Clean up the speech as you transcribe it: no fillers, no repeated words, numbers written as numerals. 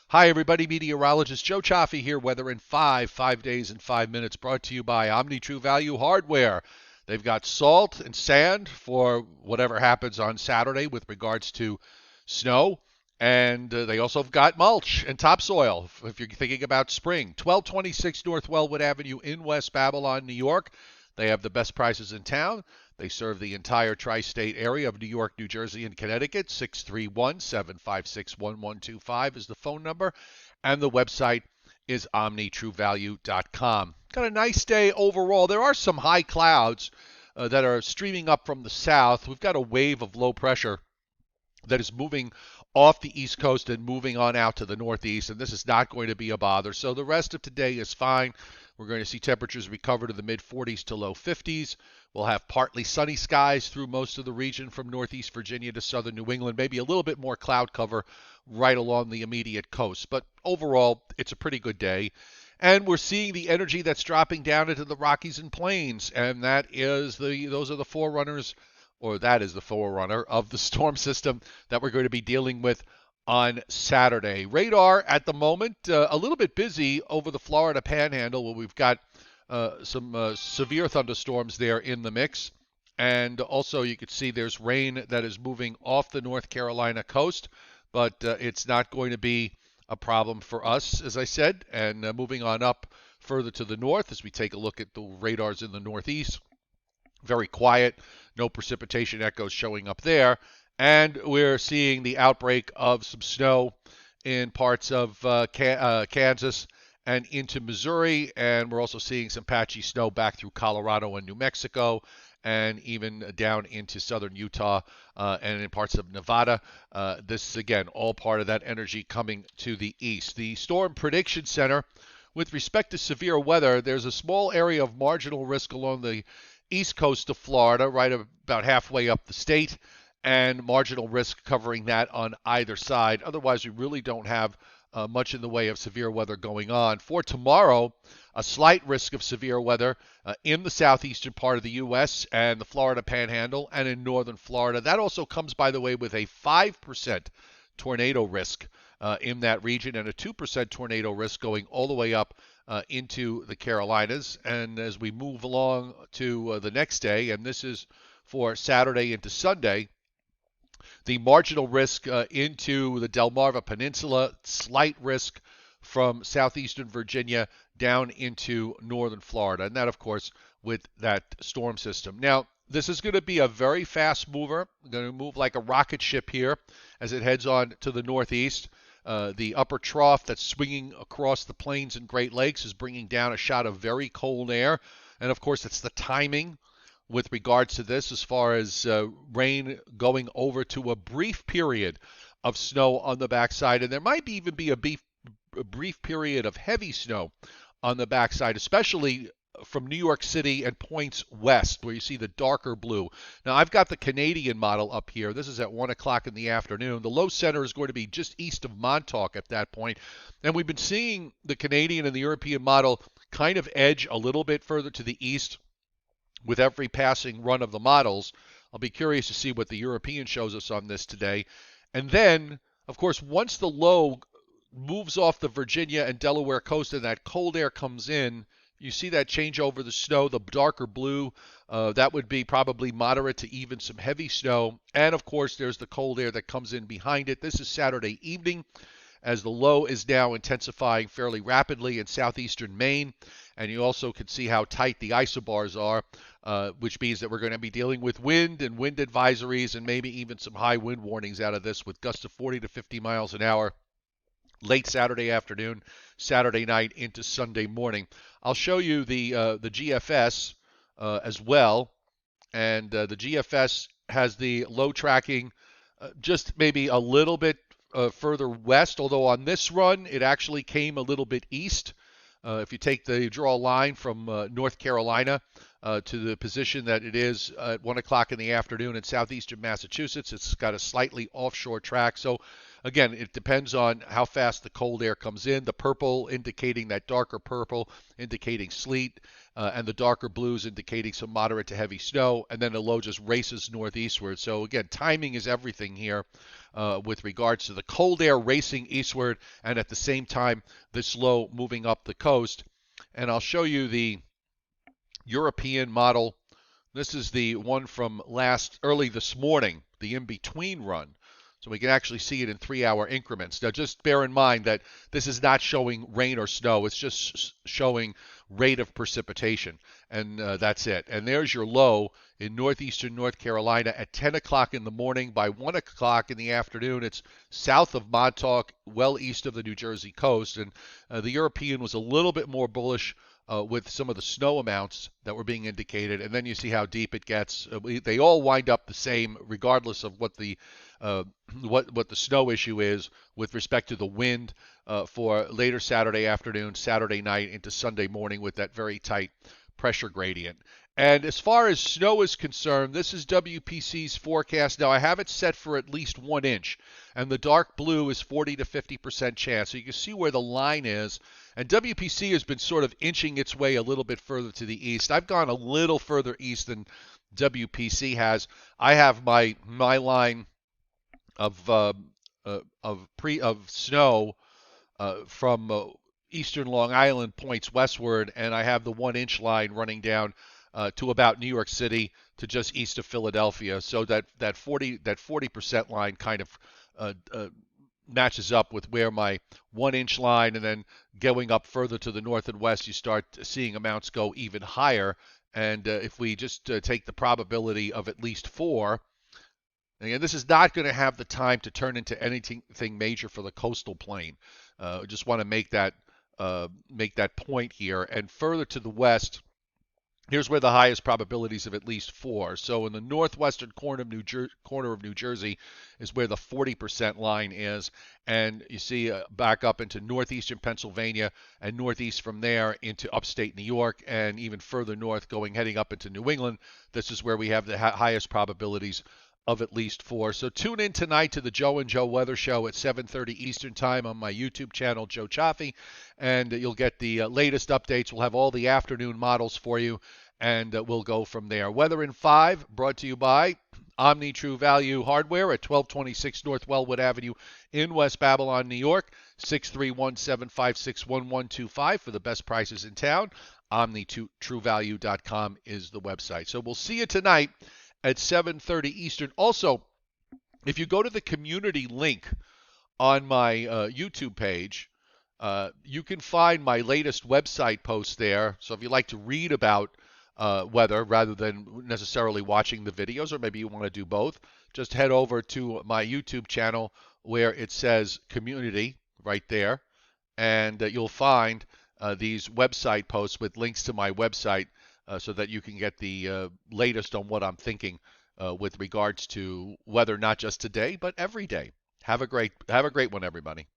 Hi, everybody. Meteorologist Joe Cioffi here. Weather in 5 days in 5 minutes. Brought to you by Omni True Value Hardware. They've got salt and sand for whatever happens on Saturday with regards to snow. And they also have got mulch and topsoil if you're thinking about spring. 1226 North Wellwood Avenue in West Babylon, New York. They have the best prices in town. They serve the entire tri-state area of New York, New Jersey, and Connecticut. 631-756-1125 is the phone number, and the website is omnitruevalue.com. Got a nice day overall. There are some high clouds that are streaming up from the south. We've got a wave of low pressure that is moving off the East Coast and moving on out to the Northeast, and this is not going to be a bother. So the rest of today is fine. We're going to see temperatures recover to the mid-40s to low 50s. We'll have partly sunny skies through most of the region from Northeast Virginia to southern New England, maybe a little bit more cloud cover right along the immediate coast. But overall, it's a pretty good day. And we're seeing the energy that's dropping down into the Rockies and Plains, and those are the forerunners, or that is the forerunner of the storm system that we're going to be dealing with on Saturday. Radar at the moment a little bit busy over the Florida Panhandle, where we've got some severe thunderstorms there in the mix. And also you can see there's rain that is moving off the North Carolina coast, but it's not going to be a problem for us, as I said. And moving on up further to the north as we take a look at the radars in the northeast. Very quiet, no precipitation echoes showing up there. And we're seeing the outbreak of some snow in parts of Kansas and into Missouri. And we're also seeing some patchy snow back through Colorado and New Mexico, and even down into southern Utah and in parts of Nevada. This, again, all part of that energy coming to the east. The Storm Prediction Center, with respect to severe weather, there's a small area of marginal risk along the east coast of Florida, right about halfway up the state, and marginal risk covering that on either side. Otherwise, we really don't have much in the way of severe weather going on. For tomorrow, a slight risk of severe weather in the southeastern part of the U.S. and the Florida Panhandle and in northern Florida. That also comes, by the way, with a 5% tornado risk in that region and a 2% tornado risk going all the way up into the Carolinas. And as we move along to the next day, and this is for Saturday into Sunday, the marginal risk into the Delmarva Peninsula, slight risk from southeastern Virginia down into northern Florida. And that, of course, with that storm system. Now, this is going to be a very fast mover. Going to move like a rocket ship here as it heads on to the northeast. The upper trough that's swinging across the plains and Great Lakes is bringing down a shot of very cold air. And, of course, it's the timing with regards to this as far as rain going over to a brief period of snow on the backside. And there might even be a brief period of heavy snow on the backside, especially from New York City and points west where you see the darker blue. Now, I've got the Canadian model up here. This is at 1 o'clock in the afternoon. The low center is going to be just east of Montauk at that point. And we've been seeing the Canadian and the European model kind of edge a little bit further to the east with every passing run of the models. I'll be curious to see what the European shows us on this today. And then, of course, once the low moves off the Virginia and Delaware coast and that cold air comes in, you see that change over the snow, the darker blue. That would be probably moderate to even some heavy snow. And, of course, there's the cold air that comes in behind it. This is Saturday evening as the low is now intensifying fairly rapidly in southeastern Maine. And you also can see how tight the isobars are, which means that we're going to be dealing with wind and wind advisories and maybe even some high wind warnings out of this with gusts of 40 to 50 miles an hour late Saturday afternoon, Saturday night into Sunday morning. I'll show you the GFS as well. And the GFS has the low tracking just maybe a little bit further west, although on this run it actually came a little bit east. If you draw a line from North Carolina to the position that it is at 1 o'clock in the afternoon in southeastern Massachusetts, it's got a slightly offshore track. So Again, it depends on how fast the cold air comes in. The purple indicating that darker purple, indicating sleet, and the darker blues indicating some moderate to heavy snow. And then the low just races northeastward. So again, timing is everything here with regards to the cold air racing eastward, and at the same time, this low moving up the coast. And I'll show you the European model. This is the one from early this morning, the in-between run. So we can actually see it in 3-hour increments. Now just bear in mind that this is not showing rain or snow. It's just showing rate of precipitation. And that's it. And there's your low in northeastern North Carolina at 10 o'clock in the morning. By 1 o'clock in the afternoon, it's south of Montauk, well east of the New Jersey coast. And the European was a little bit more bullish with some of the snow amounts that were being indicated, and then you see how deep it gets. They all wind up the same, regardless of what the snow issue is with respect to the wind for later Saturday afternoon, Saturday night into Sunday morning with that very tight pressure gradient. And as far as snow is concerned, this is WPC's forecast. Now, I have it set for at least 1 inch, and the dark blue is 40 to 50% chance. So you can see where the line is. And WPC has been sort of inching its way a little bit further to the east. I've gone a little further east than WPC has. I have my line of snow from eastern Long Island points westward, and I have the 1 inch line running down to about New York City to just east of Philadelphia. So that 40% line kind of matches up with where my 1 inch line, and then going up further to the north and west, you start seeing amounts go even higher. And if we just take the probability of at least 4, again, this is not going to have the time to turn into anything major for the coastal plain. I just want to make that point here. And further to the west, here's where the highest probabilities of at least 4. So in the northwestern corner of New Jersey is where the 40% line is. And you see back up into northeastern Pennsylvania and northeast from there into upstate New York, and even further north heading up into New England. This is where we have the highest probabilities of at least 4. So tune in tonight to the Joe and Joe Weather Show at 7:30 Eastern Time on my YouTube channel, Joe Cioffi, and you'll get the latest updates. We'll have all the afternoon models for you, and we'll go from there. Weather in 5, brought to you by Omni True Value Hardware at 1226 North Wellwood Avenue in West Babylon, New York, 631-756-1125 for the best prices in town. OmniTrueValue.com is the website. So we'll see you tonight at 7:30 Eastern. Also, if you go to the community link on my YouTube page, you can find my latest website post there. So if you like to read about weather rather than necessarily watching the videos, or maybe you want to do both, just head over to my YouTube channel where it says community right there, and you'll find these website posts with links to my website so that you can get the latest on what I'm thinking with regards to weather, not just today, but every day. Have a great one, everybody.